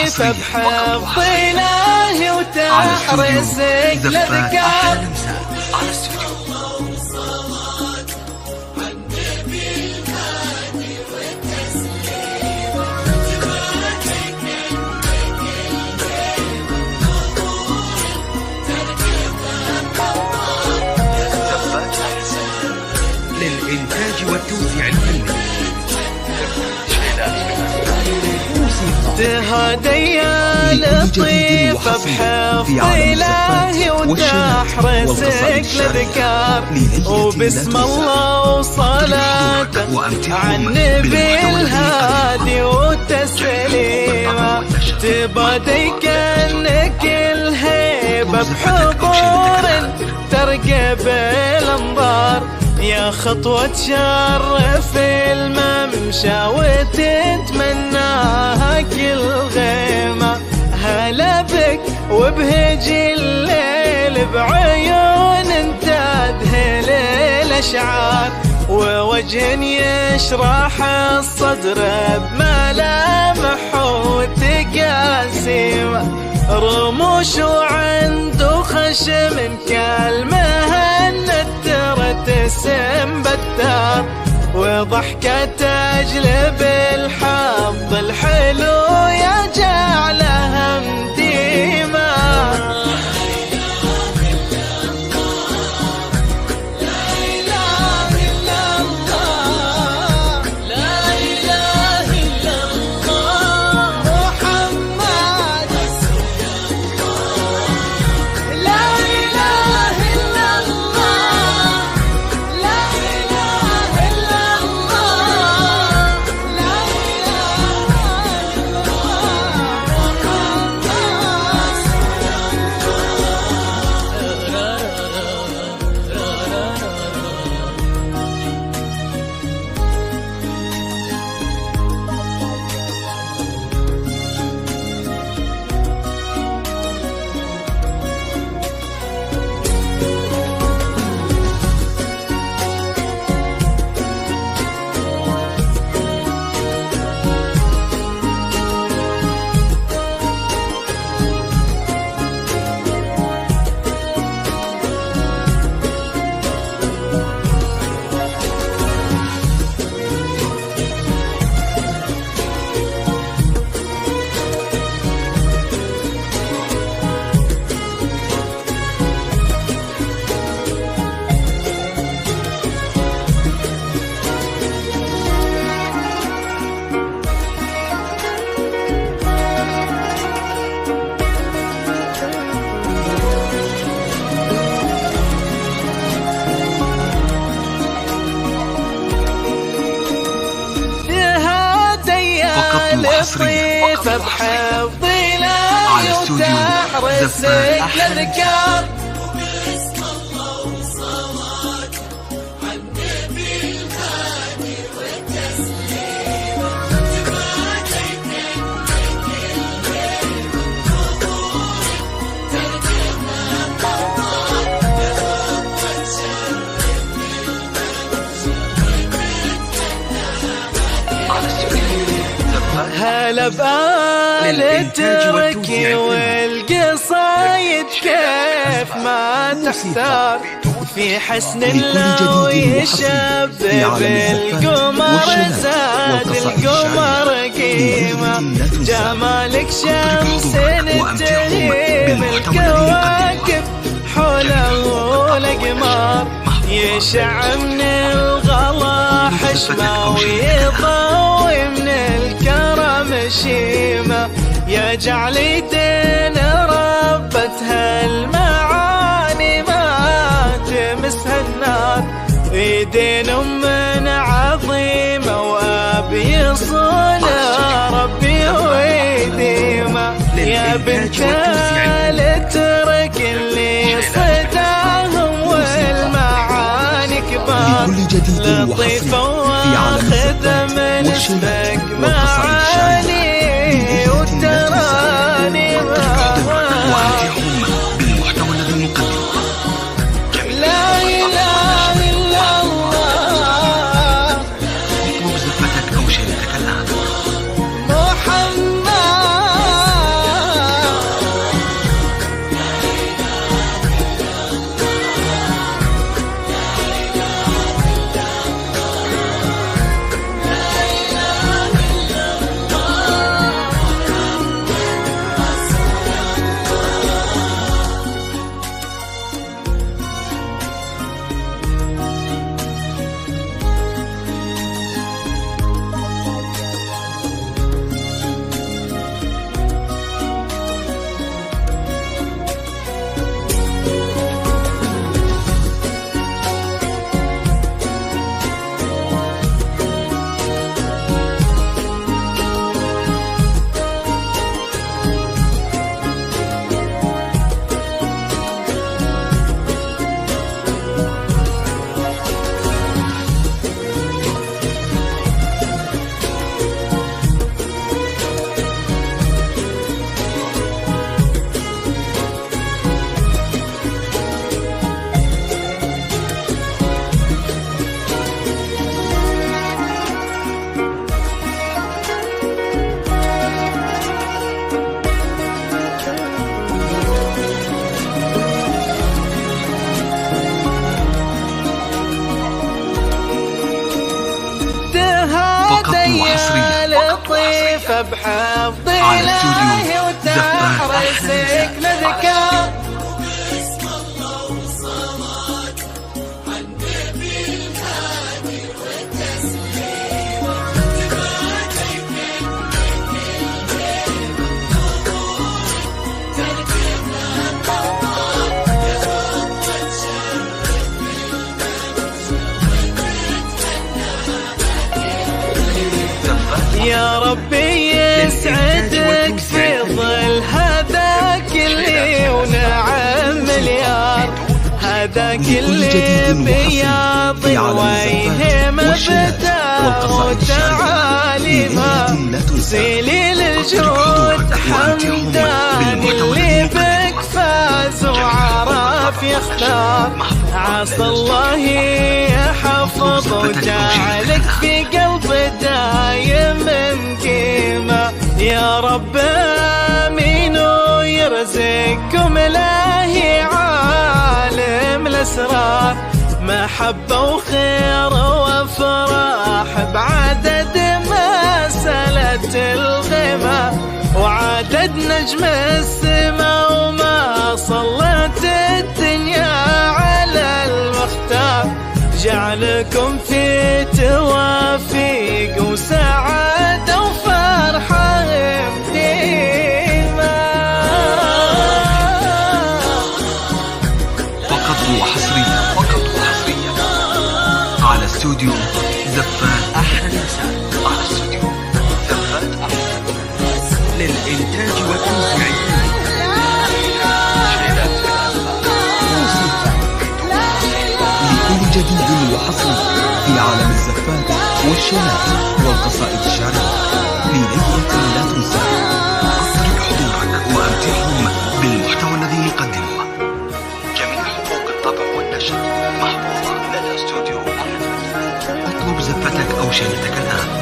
فبحفظ إلهي وتحرسك لذكار. للإنتاج والتوزيع الفني تهادي لطيفة بحفظ إلهي وتحرسك لذكار. وبسم الله وصلاته عن النبي الهادي والتسليمة. تبادي كأنك الهيبة بحضور ترقب الأنظار. يا خطوة تشرف الممشى وتتمناها كل غيمة. هلا بك وبهج الليل بعيون تذهل الأشعار. ووجه يشرح الصدر بملامح وتقاسيمة. رموش وعنده خشم كالمهند ترتسم بالدار. وضحكة تجلب الحظ الحلو يجعلها مديمة. لطيفة بحفظ إلهي وتحرسك لذكار. وبسم الله وصلاته عن النبي الهادي والتسليمة. تبادي كأنك الليل بحضور ترجم الأنظار. يا خطوة تشرف هلا بآل التركي والقصايد كيف ما تحتار. في حسن لو يشبب القمر زاد القمر قيمة. جمالك شمس تهيم الكواكب حوله الأقمار. يشع من الغلا حشمة ويضوي من الكرم شيمة. يا جعليتين ربتها المعاني ما تمسها النار. ايدين من عظيمة واب يصونها ربي ويديمة. يا بنت الترك اللي صداهم والمعاني كبار. لطيفة واخذ من اسمك معاني والتراني بالمحتوى الذي نقدمه. لا إله إلا الله. اطلب زفتك أو شريكك الآن. محمد بحفظ على استوديو إلهي وتحرسك نذكار. يا ربي يسعدك في ظل هذاك اللي ونعم مليار، هذاك اللي بياض وجهه مبدا وتعالي ما سيلي للجود حمدان اللي بك فاز وعرف يختار. عسى الله يحفظ وجعلك في قلب دايم قيمة. يا رب امين ويرزقكم الهي عالم الاسرار، محبة وخير وافراح بعدد مسألة الغمى، وعدد نجم السما وما صلت الدنيا على المختار. جعلكم في توافيق وسعادة وفرحة ديما. فقط وحصريا على استوديو زفات أحلى الإنسان. على استوديو زفات للإنتاج والتوزيع. لكل جديد وحصري في عالم الزفات والشيلات والقصائد الشعرية لليلة لا تنسى. أترك حضورك وأمتعهم بالمحتوى الذي نقدمه. جميع حقوق الطبع والنشر محفوظة لدى استوديو. اطلب زفتك أو شيلتك الآن